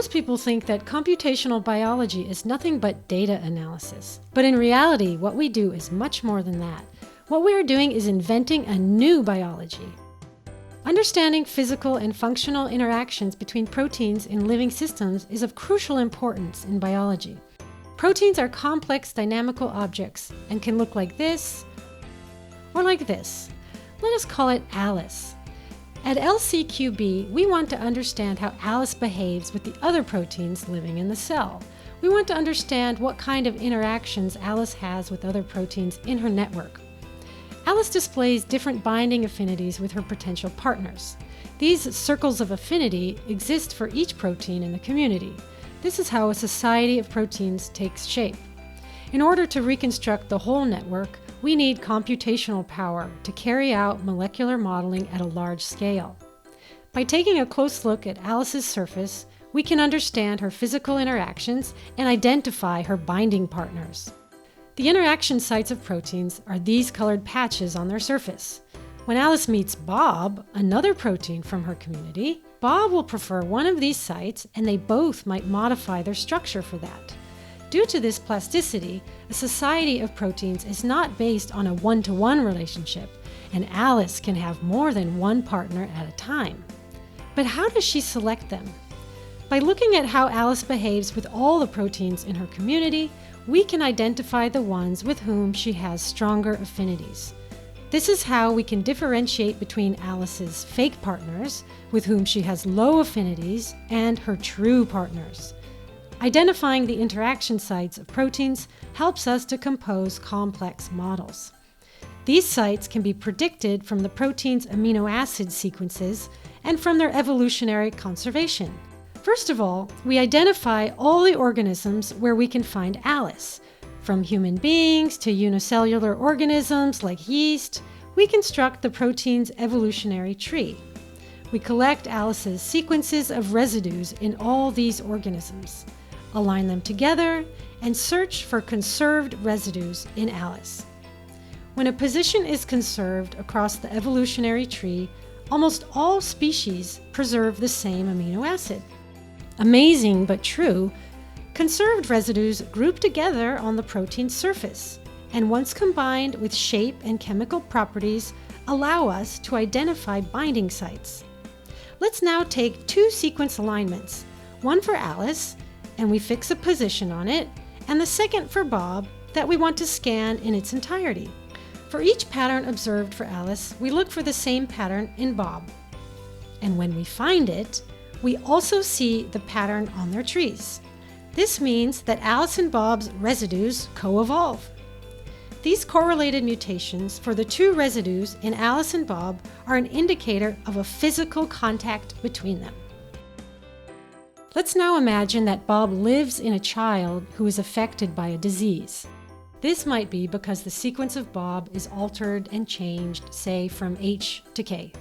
Most people think that computational biology is nothing but data analysis. But in reality, what we do is much more than that. What we are doing is inventing a new biology. Understanding physical and functional interactions between proteins in living systems is of crucial importance in biology. Proteins are complex dynamical objects and can look like this or like this. Let us call it Alice. At LCQB, we want to understand how Alice behaves with the other proteins living in the cell. We want to understand what kind of interactions Alice has with other proteins in her network. Alice displays different binding affinities with her potential partners. These circles of affinity exist for each protein in the community. This is how a society of proteins takes shape. In order to reconstruct the whole network, we need computational power to carry out molecular modeling at a large scale. By taking a close look at Alice's surface, we can understand her physical interactions and identify her binding partners. The interaction sites of proteins are these colored patches on their surface. When Alice meets Bob, another protein from her community, Bob will prefer one of these sites, and they both might modify their structure for that. Due to this plasticity, a society of proteins is not based on a one-to-one relationship, and Alice can have more than one partner at a time. But how does she select them? By looking at how Alice behaves with all the proteins in her community, we can identify the ones with whom she has stronger affinities. This is how we can differentiate between Alice's fake partners, with whom she has low affinities, and her true partners. Identifying the interaction sites of proteins helps us to compose complex models. These sites can be predicted from the protein's amino acid sequences and from their evolutionary conservation. First of all, we identify all the organisms where we can find Alice. From human beings to unicellular organisms like yeast, we construct the protein's evolutionary tree. We collect Alice's sequences of residues in all these organisms, align them together, and search for conserved residues in Alice. When a position is conserved across the evolutionary tree, almost all species preserve the same amino acid. Amazing but true, conserved residues group together on the protein's surface, and once combined with shape and chemical properties, allow us to identify binding sites. Let's now take two sequence alignments, one for Alice, and we fix a position on it, and the second for Bob that we want to scan in its entirety. For each pattern observed for Alice, we look for the same pattern in Bob. And when we find it, we also see the pattern on their trees. This means that Alice and Bob's residues co-evolve. These correlated mutations for the two residues in Alice and Bob are an indicator of a physical contact between them. Let's now imagine that Bob lives in a child who is affected by a disease. This might be because the sequence of Bob is altered and changed, say, from H to K.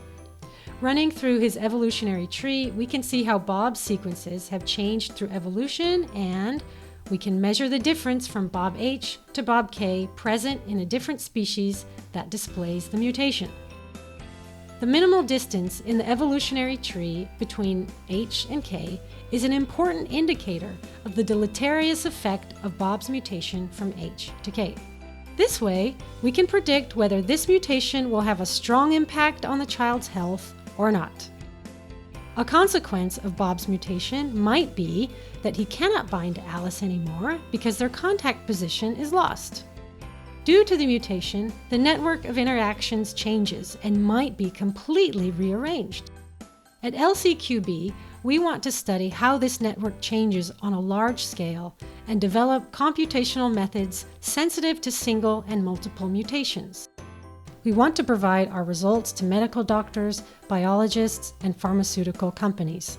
Running through his evolutionary tree, we can see how Bob's sequences have changed through evolution, and we can measure the difference from Bob H to Bob K present in a different species that displays the mutation. The minimal distance in the evolutionary tree between H and K is an important indicator of the deleterious effect of Bob's mutation from H to K. This way, we can predict whether this mutation will have a strong impact on the child's health or not. A consequence of Bob's mutation might be that he cannot bind to Alice anymore because their contact position is lost. Due to the mutation, the network of interactions changes and might be completely rearranged. At LCQB, we want to study how this network changes on a large scale and develop computational methods sensitive to single and multiple mutations. We want to provide our results to medical doctors, biologists, and pharmaceutical companies.